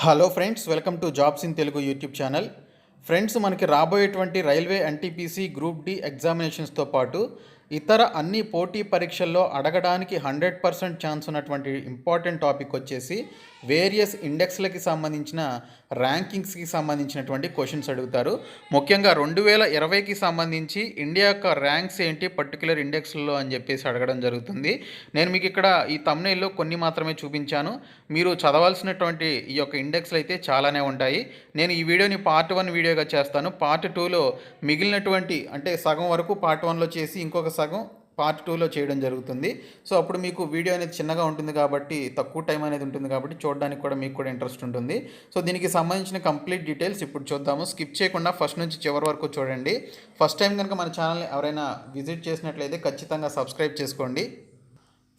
Hello friends, welcome to jobs in Telugu YouTube channel. Friends, మనకి రాబోయేటువంటి railway NTPC group D ఎగ్జామినేషన్స్తో పాటు ఇతర అన్ని పోటీ పరీక్షల్లో అడగడానికి 100% ఛాన్స్ ఉన్నటువంటి ఇంపార్టెంట్ టాపిక్ వచ్చేసి వేరియస్ ఇండెక్స్లకి సంబంధించిన ర్యాంకింగ్స్కి సంబంధించినటువంటి క్వశ్చన్స్ అడుగుతారు. ముఖ్యంగా 2020కి సంబంధించి ఇండియా యొక్క ర్యాంక్స్ ఏంటి పర్టికులర్ ఇండెక్స్లలో అని చెప్పేసి అడగడం జరుగుతుంది. నేను మీకు ఇక్కడ ఈ థంబ్నెయిల్లో కొన్ని మాత్రమే చూపించాను. మీరు చదవాల్సినటువంటి ఈ యొక్క ఇండెక్స్లు అయితే చాలానే ఉంటాయి. నేను ఈ వీడియోని పార్ట్ 1 వీడియోగా చేస్తాను. పార్ట్ 2లో మిగిలినటువంటి అంటే సగం వరకు పార్ట్ 1లో చేసి ఇంకొక సగం పార్ట్ 2లో చేయడం జరుగుతుంది. సో అప్పుడు మీకు వీడియో అనేది చిన్నగా ఉంటుంది కాబట్టి, తక్కువ టైం అనేది ఉంటుంది కాబట్టి చూడడానికి కూడా మీకు కూడా ఇంట్రెస్ట్ ఉంటుంది. సో దీనికి సంబంధించిన కంప్లీట్ డీటెయిల్స్ ఇప్పుడు చూద్దాము. స్కిప్ చేయకుండా ఫస్ట్ నుంచి చివరి వరకు చూడండి. ఫస్ట్ టైం కనుక మన ఛానల్ని ఎవరైనా విజిట్ చేసినట్లయితే ఖచ్చితంగా సబ్స్క్రైబ్ చేసుకోండి.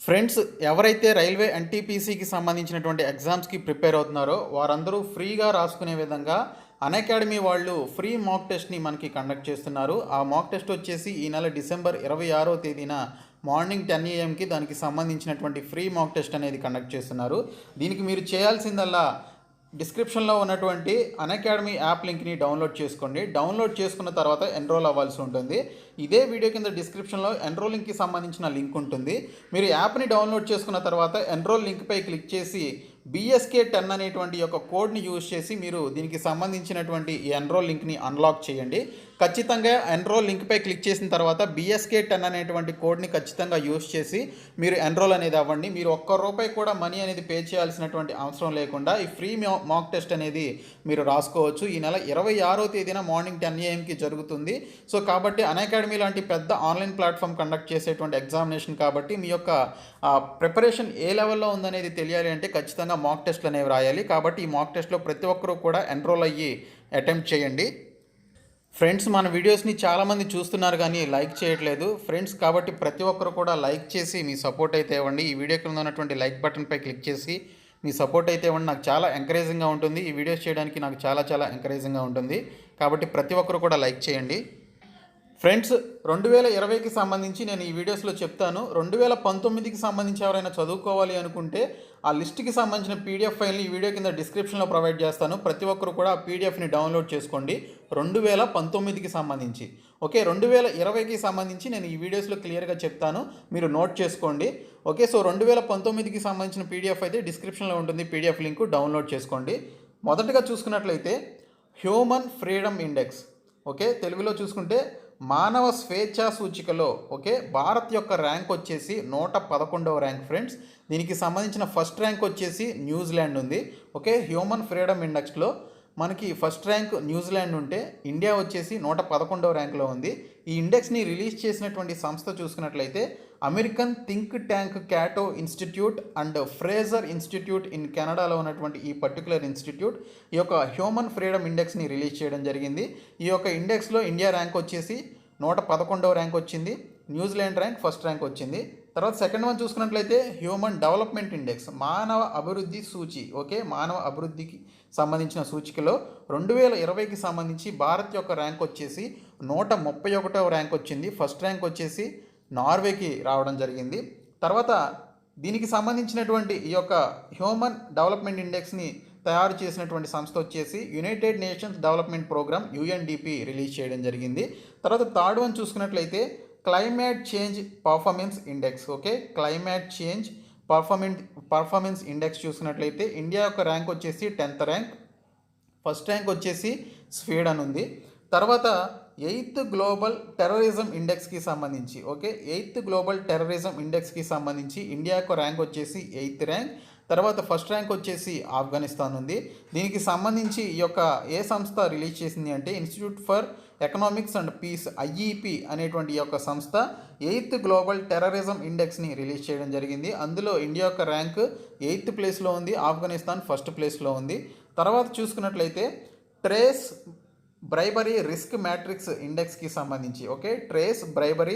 ఫ్రెండ్స్, ఎవరైతే రైల్వే ఎన్టీపీసీకి సంబంధించినటువంటి ఎగ్జామ్స్కి ప్రిపేర్ అవుతున్నారో వారందరూ ఫ్రీగా రాసుకునే విధంగా అన్అకాడమీ వాళ్ళు ఫ్రీ మాక్ టెస్ట్ని మనకి కండక్ట్ చేస్తున్నారు. ఆ మాక్ టెస్ట్ వచ్చేసి ఈ నెల డిసెంబర్ 26వ తేదీన మార్నింగ్ 10 AM దానికి సంబంధించినటువంటి ఫ్రీ మాక్ టెస్ట్ అనేది కండక్ట్ చేస్తున్నారు. దీనికి మీరు చేయాల్సిందల్లా డిస్క్రిప్షన్లో ఉన్నటువంటి అన్అకాడమీ యాప్ లింక్ని డౌన్లోడ్ చేసుకోండి. డౌన్లోడ్ చేసుకున్న తర్వాత ఎన్రోల్ అవ్వాల్సి ఉంటుంది. ఇదే వీడియో కింద డిస్క్రిప్షన్లో ఎన్రోలింగ్కి సంబంధించిన లింక్ ఉంటుంది. మీరు యాప్ని డౌన్లోడ్ చేసుకున్న తర్వాత ఎన్రోల్ లింక్పై క్లిక్ చేసి BSK10 అనేటువంటి యొక్క కోడ్ని యూజ్ చేసి మీరు దీనికి సంబంధించినటువంటి ఈ ఎన్రోల్ లింక్ని అన్లాక్ చేయండి. ఖచ్చితంగా ఎన్రోల్ లింక్పై క్లిక్ చేసిన తర్వాత BSK10 అనేటువంటి కోడ్ని ఖచ్చితంగా యూజ్ చేసి మీరు ఎన్రోల్ అనేది అవ్వండి. మీరు ₹1 కూడా మనీ అనేది పే చేయాల్సినటువంటి అవసరం లేకుండా ఈ ఫ్రీ మాక్ టెస్ట్ అనేది మీరు రాసుకోవచ్చు. ఈ నెల 26వ తేదీన మార్నింగ్ 10 AM జరుగుతుంది. సో కాబట్టి అన్అకాడమీ లాంటి పెద్ద ఆన్లైన్ ప్లాట్ఫామ్ కండక్ట్ చేసేటువంటి ఎగ్జామినేషన్ కాబట్టి మీ యొక్క ప్రిపరేషన్ ఏ లెవెల్లో ఉందనేది తెలియాలి అంటే ఖచ్చితంగా మాక్ టెస్ట్లు అనేవి రాయాలి. కాబట్టి ఈ మాక్ టెస్ట్లో ప్రతి ఒక్కరూ కూడా ఎన్రోల్ అయ్యి అటెంప్ట్ చేయండి. ఫ్రెండ్స్, మన వీడియోస్ని చాలామంది చూస్తున్నారు కానీ లైక్ చేయట్లేదు ఫ్రెండ్స్. కాబట్టి ప్రతి ఒక్కరు కూడా లైక్ చేసి మీ సపోర్ట్ అయితే ఇవ్వండి. ఈ వీడియో కింద ఉన్నటువంటి లైక్ బటన్పై క్లిక్ చేసి మీ సపోర్ట్ అయితే ఇవ్వండి. నాకు చాలా ఎంకరేజింగ్గా ఉంటుంది. ఈ వీడియోస్ చేయడానికి నాకు చాలా ఎంకరేజింగ్గా ఉంటుంది. కాబట్టి ప్రతి ఒక్కరు కూడా లైక్ చేయండి. ఫ్రెండ్స్, 2020కి సంబంధించి నేను ఈ వీడియోస్లో చెప్తాను. 2019కి సంబంధించి ఎవరైనా చదువుకోవాలి అనుకుంటే ఆ లిస్ట్కి సంబంధించిన PDF ఫైల్ని ఈ వీడియో కింద డిస్క్రిప్షన్లో ప్రొవైడ్ చేస్తాను. ప్రతి ఒక్కరు కూడా ఆ PDFని డౌన్లోడ్ చేసుకోండి 2019కి సంబంధించి. ఓకే, 2020కి సంబంధించి నేను ఈ వీడియోస్లో క్లియర్గా చెప్తాను, మీరు నోట్ చేసుకోండి. ఓకే, సో 2019కి సంబంధించిన PDF అయితే డిస్క్రిప్షన్లో ఉంటుంది. PDF లింక్ డౌన్లోడ్ చేసుకోండి. మొదటగా చూసుకున్నట్లయితే హ్యూమన్ ఫ్రీడమ్ ఇండెక్స్. ఓకే, తెలుగులో చూసుకుంటే మానవ స్వేచ్ఛా సూచికలో భారత్ యొక్క ర్యాంక్ వచ్చేసి 111వ ర్యాంక్ ఫ్రెండ్స్. దీనికి సంబంధించిన ఫస్ట్ ర్యాంక్ వచ్చేసి న్యూజిలాండ్ ఉంది. హ్యూమన్ ఫ్రీడమ్ ఇండెక్స్లో మనకి ఫస్ట్ ర్యాంక్ న్యూజిలాండ్ ఉంటే ఇండియా వచ్చేసి 111వ ర్యాంక్లో ఉంది. ఈ ఇండెక్స్ని రిలీజ్ చేసినటువంటి సంస్థ చూసుకున్నట్లయితే American think tank Cato Institute and Fraser Institute in కెనడాలో ఉన్నటువంటి ఈ పర్టికులర్ ఇన్స్టిట్యూట్ ఈ యొక్క హ్యూమన్ ఫ్రీడమ్ ఇండెక్స్ని రిలీజ్ చేయడం జరిగింది. ఈ యొక్క ఇండెక్స్లో ఇండియా ర్యాంక్ వచ్చేసి 111వ ర్యాంక్ వచ్చింది. న్యూజిలాండ్ ర్యాంక్ ఫస్ట్ ర్యాంక్ వచ్చింది. తర్వాత సెకండ్ వన్ చూసుకున్నట్లయితే హ్యూమన్ డెవలప్మెంట్ ఇండెక్స్, మానవ అభివృద్ధి సూచి. మానవ అభివృద్ధికి సంబంధించిన సూచికలో 2020కి సంబంధించి భారత్ యొక్క ర్యాంక్ వచ్చేసి 131వ ర్యాంక్ వచ్చింది. ఫస్ట్ ర్యాంక్ వచ్చేసి నార్వేకి రావడం జరిగింది. తర్వాత దీనికి సంబంధించినటువంటి ఈ యొక్క హ్యూమన్ డెవలప్మెంట్ ఇండెక్స్ని తయారు చేసినటువంటి సంస్థ వచ్చేసి united nations development programme UNDP release చేయడం జరిగింది. తర్వాత థర్డ్ వన్ చూసుకున్నట్లయితే climate change performance index. Climate change performance index చూసుకున్నట్లయితే ఇండియా యొక్క ర్యాంక్ వచ్చేసి 10th ర్యాంక్. ఫస్ట్ ర్యాంక్ వచ్చేసి స్వీడన్ ఉంది. తర్వాత 8th గ్లోబల్ టెర్రరిజం ఇండెక్స్కి సంబంధించి 8th గ్లోబల్ టెర్రరిజం ఇండెక్స్కి సంబంధించి ఇండియా యొక్క ర్యాంక్ వచ్చేసి 8th ర్యాంక్. తర్వాత ఫస్ట్ ర్యాంక్ వచ్చేసి ఆఫ్ఘనిస్తాన్ ఉంది. దీనికి సంబంధించి ఈ యొక్క ఏ సంస్థ రిలీజ్ చేసింది అంటే institute for economics and peace IEP అనేటువంటి ఈ యొక్క సంస్థ 8th గ్లోబల్ టెర్రరిజం ఇండెక్స్ని రిలీజ్ చేయడం జరిగింది. అందులో ఇండియా యొక్క ర్యాంక్ 8th ప్లేస్లో ఉంది, ఆఫ్ఘనిస్తాన్ ఫస్ట్ ప్లేస్లో ఉంది. తర్వాత చూసుకున్నట్లయితే ట్రేస్ బ్రైబరీ రిస్క్ మ్యాట్రిక్స్ ఇండెక్స్కి సంబంధించి ట్రేస్ బ్రైబరీ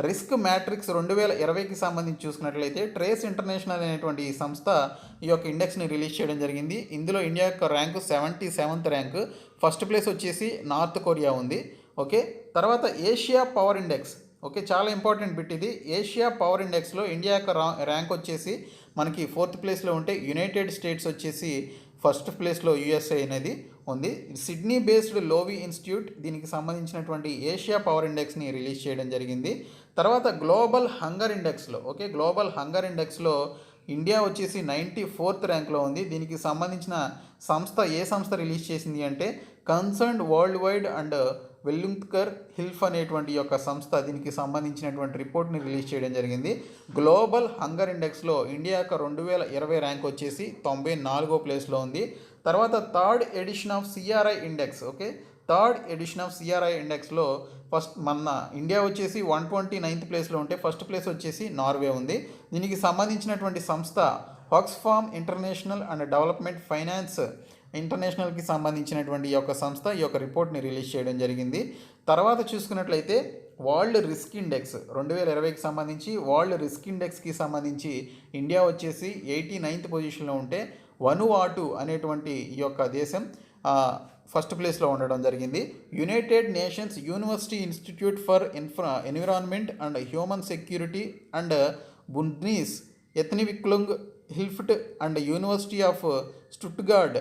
రిస్క్ మ్యాట్రిక్స్ 2020కి సంబంధించి చూసుకున్నట్లయితే ట్రేస్ ఇంటర్నేషనల్ అనేటువంటి ఈ సంస్థ ఈ యొక్క ఇండెక్స్ని రిలీజ్ చేయడం జరిగింది. ఇందులో ఇండియా యొక్క rank 77th rank. First place వచ్చేసి నార్త్ కొరియా ఉంది. తర్వాత ఏషియా పవర్ ఇండెక్స్ చాలా ఇంపార్టెంట్ బిట్ ఇది. ఏషియా పవర్ ఇండెక్స్లో ఇండియా యొక్క ర్యాంక్ వచ్చేసి మనకి 4th ప్లేస్లో ఉంటే యునైటెడ్ స్టేట్స్ వచ్చేసి ఫస్ట్ ప్లేస్లో యుఎస్ఏ అనేది ఉంది. సిడ్నీ బేస్డ్ లోవి ఇన్స్టిట్యూట్ దీనికి సంబంధించినటువంటి ఏషియా పవర్ ఇండెక్స్ని రిలీజ్ చేయడం జరిగింది. తర్వాత గ్లోబల్ హంగర్ ఇండెక్స్లో గ్లోబల్ హంగర్ ఇండెక్స్లో ఇండియా వచ్చేసి 94th ర్యాంక్లో ఉంది. దీనికి సంబంధించిన ఏ సంస్థ రిలీజ్ చేసింది అంటే కన్సర్న్డ్ వరల్డ్ వైడ్ అండ్ వెల్లుంగ్కర్ హిల్ఫ్ అనేటువంటి యొక్క సంస్థ దీనికి సంబంధించినటువంటి రిపోర్ట్ని రిలీజ్ చేయడం జరిగింది. గ్లోబల్ హంగర్ ఇండెక్స్లో ఇండియా యొక్క 2020 ర్యాంక్ వచ్చేసి 94వ ప్లేస్లో ఉంది. తర్వాత థర్డ్ ఎడిషన్ ఆఫ్ సిఆర్ఐ ఇండెక్స్లో ఫస్ట్ మన ఇండియా వచ్చేసి 129th ప్లేస్లో ఉంటే ఫస్ట్ ప్లేస్ వచ్చేసి నార్వే ఉంది. దీనికి సంబంధించినటువంటి సంస్థ Oxfam International and Development Finance ఇంటర్నేషనల్కి సంబంధించినటువంటి ఈ యొక్క సంస్థ ఈ యొక్క రిపోర్ట్ని రిలీజ్ చేయడం జరిగింది. తర్వాత చూసుకున్నట్లయితే వరల్డ్ రిస్క్ ఇండెక్స్ 2020కి సంబంధించి వరల్డ్ రిస్క్ ఇండెక్స్కి సంబంధించి ఇండియా వచ్చేసి 89th పొజిషన్లో ఉంటే వనువాటు అనేటువంటి ఈ యొక్క దేశం ఫస్ట్ ప్లేస్లో ఉండడం జరిగింది. United Nations University Institute for Environment and Human Security and Bundnis Entwicklung Hilft and University of Stuttgart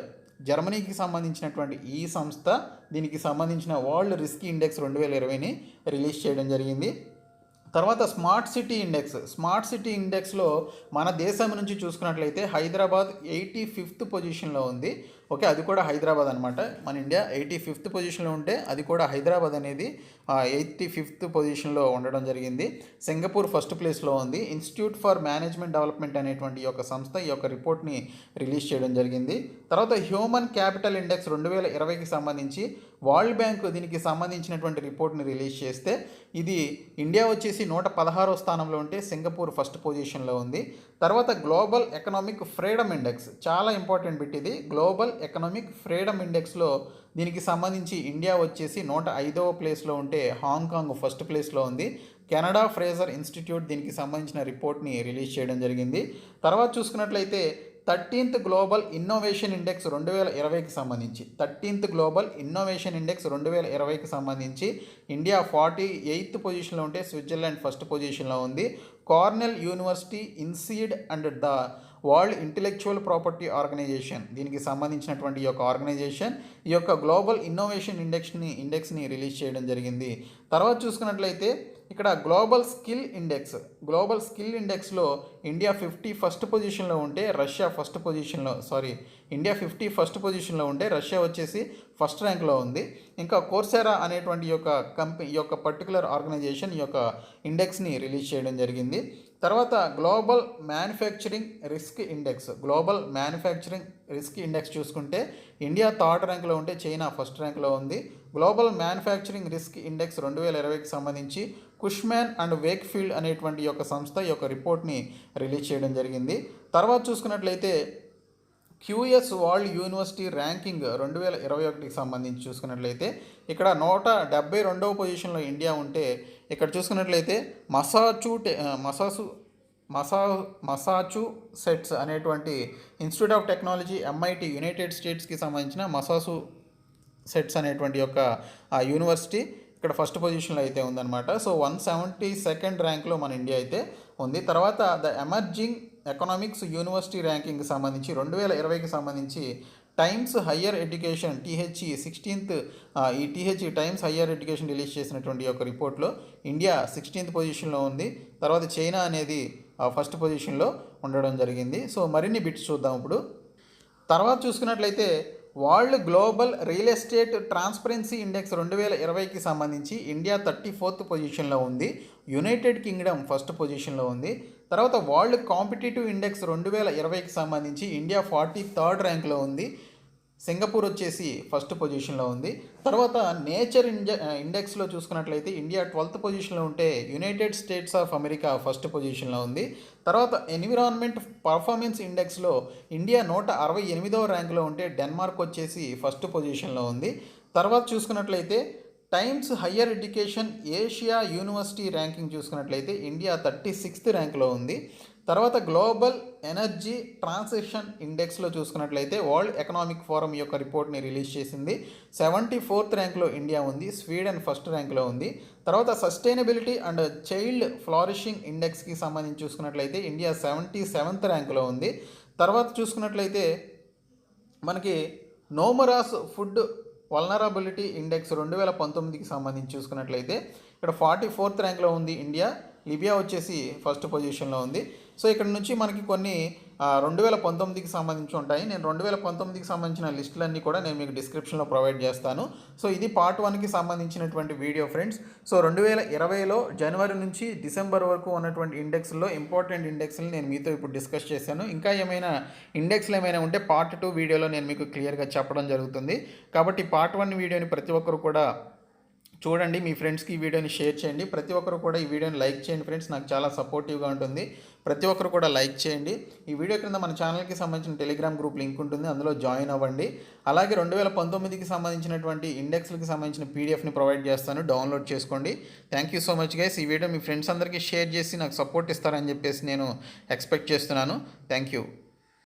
జర్మనీకి సంబంధించినటువంటి ఈ సంస్థ దీనికి సంబంధించిన వరల్డ్ రిస్క్ ఇండెక్స్ 2020ని రిలీజ్ చేయడం జరిగింది. తర్వాత స్మార్ట్ సిటీ ఇండెక్స్లో మన దేశం నుంచి చూసుకున్నట్లయితే హైదరాబాద్ 85th పొజిషన్లో ఉంది. అది కూడా హైదరాబాద్ అనమాట. మన ఇండియా 85th పొజిషన్లో ఉంటే అది కూడా హైదరాబాద్ అనేది 85th పొజిషన్లో ఉండడం జరిగింది. సింగపూర్ ఫస్ట్ ప్లేస్లో ఉంది. ఇన్స్టిట్యూట్ ఫర్ మేనేజ్మెంట్ డెవలప్మెంట్ అనేటువంటి ఈ యొక్క సంస్థ ఈ యొక్క రిపోర్ట్ని రిలీజ్ చేయడం జరిగింది. తర్వాత హ్యూమన్ క్యాపిటల్ ఇండెక్స్ 2020కి సంబంధించి వరల్డ్ బ్యాంక్ దీనికి సంబంధించినటువంటి రిపోర్ట్ని రిలీజ్ చేస్తే ఇది ఇండియా వచ్చేసి 116వ స్థానంలో ఉంటే సింగపూర్ ఫస్ట్ పొజిషన్లో ఉంది. తర్వాత గ్లోబల్ ఎకనామిక్ ఫ్రీడమ్ ఇండెక్స్ చాలా ఇంపార్టెంట్ బిట్ ఇది. గ్లోబల్ ఎకనామిక్ ఫ్రీడమ్ ఇండెక్స్లో దీనికి సంబంధించి ఇండియా వచ్చేసి 105వ ప్లేస్లో ఉంటే హాంకాంగ్ ఫస్ట్ ప్లేస్లో ఉంది. కెనడా ఫ్రేజర్ ఇన్స్టిట్యూట్ దీనికి సంబంధించిన రిపోర్ట్ని రిలీజ్ చేయడం జరిగింది. తర్వాత చూసుకున్నట్లయితే 13th గ్లోబల్ ఇన్నోవేషన్ ఇండెక్స్ 2020కి సంబంధించి 13th గ్లోబల్ ఇన్నోవేషన్ ఇండెక్స్ 2020కి సంబంధించి ఇండియా 48th పొజిషన్లో ఉంటే స్విట్జర్లాండ్ ఫస్ట్ పొజిషన్లో ఉంది. Cornell university INSEAD and the world intellectual property organisation దీనికి సంబంధించినటువంటి ఈ యొక్క ఆర్గనైజేషన్ ఈ యొక్క గ్లోబల్ ఇన్నోవేషన్ ఇండెక్స్ని రిలీజ్ చేయడం జరిగింది. తర్వాత చూసుకున్నట్లయితే ఇక్కడ గ్లోబల్ స్కిల్ ఇండెక్స్లో ఇండియా 51st పొజిషన్లో ఉంటే రష్యా ఇండియా 51st పొజిషన్లో ఉంటే రష్యా వచ్చేసి ఫస్ట్ ర్యాంక్లో ఉంది. ఇంకా కోర్సెరా అనేటువంటి ఈ యొక్క పర్టికులర్ ఆర్గనైజేషన్ ఈ యొక్క ఇండెక్స్ని రిలీజ్ చేయడం జరిగింది. తర్వాత గ్లోబల్ మ్యానుఫ్యాక్చరింగ్ రిస్క్ ఇండెక్స్ చూసుకుంటే ఇండియా థర్డ్ ర్యాంక్లో ఉంటే చైనా ఫస్ట్ ర్యాంక్లో ఉంది. గ్లోబల్ మ్యానుఫ్యాక్చరింగ్ రిస్క్ ఇండెక్స్ 2020కి సంబంధించి కుష్మ్యాన్ అండ్ వేక్ఫీల్డ్ అనేటువంటి యొక్క సంస్థ ఈ యొక్క రిపోర్ట్ని రిలీజ్ చేయడం జరిగింది. తర్వాత చూసుకున్నట్లయితే క్యూఎస్ వరల్డ్ యూనివర్సిటీ ర్యాంకింగ్ 2021కి సంబంధించి చూసుకున్నట్లయితే ఇక్కడ 172వ పొజిషన్లో ఇండియా ఉంటే ఇక్కడ చూసుకున్నట్లయితే మసాచుసెట్స్ అనేటువంటి Institute of Technology MIT United స్టేట్స్కి సంబంధించిన మసాచుసెట్స్ అనేటువంటి యొక్క యూనివర్సిటీ ఇక్కడ ఫస్ట్ పొజిషన్లో అయితే ఉందన్నమాట. సో 172nd ర్యాంక్లో మన ఇండియా అయితే ఉంది. తర్వాత ద ఎమర్జింగ్ ఎకనామిక్స్ యూనివర్సిటీ ర్యాంకింగ్కి సంబంధించి 2020కి సంబంధించి times higher education times higher education release చేసినటువంటి ఒక రిపోర్ట్లో ఇండియా 16th పొజిషన్లో ఉంది. తర్వాత చైనా అనేది ఫస్ట్ పొజిషన్లో ఉండడం జరిగింది. సో మరిన్ని బిట్స్ చూద్దాం ఇప్పుడు. తర్వాత చూసుకున్నట్లయితే World Global Real Estate Transparency Index 2020కి సంబంధించి ఇండియా 34th పొజిషన్లో ఉంది. యునైటెడ్ కింగ్డమ్ ఫస్ట్ పొజిషన్లో ఉంది. తర్వాత వరల్డ్ కాంపిటేటివ్ ఇండెక్స్ 2020కి సంబంధించి ఇండియా 43rd ర్యాంక్లో ఉంది. సింగపూర్ వచ్చేసి ఫస్ట్ పొజిషన్లో ఉంది. తర్వాత నేచర్ ఇండెక్స్లో చూసుకున్నట్లయితే ఇండియా 12th పొజిషన్లో ఉంటే United states of America first పొజిషన్లో ఉంది. తర్వాత ఎన్విరాన్మెంట్ పర్ఫార్మెన్స్ ఇండెక్స్లో ఇండియా 168వ ర్యాంక్లో ఉంటే డెన్మార్క్ వచ్చేసి ఫస్ట్ పొజిషన్లో ఉంది. తర్వాత చూసుకున్నట్లయితే times higher education Asia university ranking చూసుకున్నట్లయితే ఇండియా 36th ర్యాంక్లో ఉంది. తర్వాత గ్లోబల్ ఎనర్జీ ట్రాన్సిషన్ ఇండెక్స్లో చూసుకున్నట్లయితే వరల్డ్ ఎకనామిక్ ఫోరం యొక్క రిపోర్ట్ని రిలీజ్ చేసింది. 74th ర్యాంక్లో ఇండియా ఉంది. స్వీడన్ ఫస్ట్ ర్యాంక్లో ఉంది. తర్వాత సస్టైనబిలిటీ అండ్ చైల్డ్ ఫ్లారిషింగ్ ఇండెక్స్కి సంబంధించి చూసుకున్నట్లయితే ఇండియా 77th ర్యాంక్లో ఉంది. తర్వాత చూసుకున్నట్లయితే మనకి నోమరాస్ ఫుడ్ వల్నరబిలిటీ ఇండెక్స్ 2019కి సంబంధించి చూసుకున్నట్లయితే ఇక్కడ 44th ర్యాంక్లో ఉంది ఇండియా. లిబియా వచ్చేసి ఫస్ట్ పొజిషన్లో ఉంది. సో ఇక్కడ నుంచి మనకి కొన్ని 2019కి సంబంధించి ఉంటాయి. నేను 2019కి సంబంధించిన లిస్టులన్నీ కూడా నేను మీకు డిస్క్రిప్షన్లో ప్రొవైడ్ చేస్తాను. సో ఇది పార్ట్ 1కి సంబంధించినటువంటి వీడియో ఫ్రెండ్స్. సో 2020లో జనవరి నుంచి డిసెంబర్ వరకు ఉన్నటువంటి ఇండెక్స్లో ఇంపార్టెంట్ ఇండెక్స్ని నేను మీతో ఇప్పుడు డిస్కస్ చేశాను. ఇంకా ఏమైనా ఇండెక్స్లు ఏమైనా ఉంటే పార్ట్ 2 వీడియోలో నేను మీకు క్లియర్గా చెప్పడం జరుగుతుంది. కాబట్టి పార్ట్ 1 వీడియోని ప్రతి ఒక్కరు కూడా చూడండి, మీ ఫ్రెండ్స్కి ఈ వీడియోని షేర్ చేయండి. ప్రతి ఒక్కరు కూడా ఈ వీడియోని లైక్ చేయండి ఫ్రెండ్స్, నాకు చాలా సపోర్టివ్గా ఉంటుంది. ప్రతి ఒక్కరు కూడా లైక్ చేయండి. ఈ వీడియో క్రింద మన ఛానల్కి సంబంధించిన టెలిగ్రామ్ గ్రూప్ లింక్ ఉంటుంది, అందులో జాయిన్ అవ్వండి. అలాగే 2019కి సంబంధించినటువంటి ఇండెక్స్లకి సంబంధించిన పీడిఎఫ్ని ప్రొవైడ్ చేస్తాను, డౌన్లోడ్ చేసుకోండి. Thank you so much guys. ఈ వీడియో మీ ఫ్రెండ్స్ అందరికీ షేర్ చేసి నాకు సపోర్ట్ ఇస్తారని చెప్పేసి నేను ఎక్స్పెక్ట్ చేస్తున్నాను. Thank you.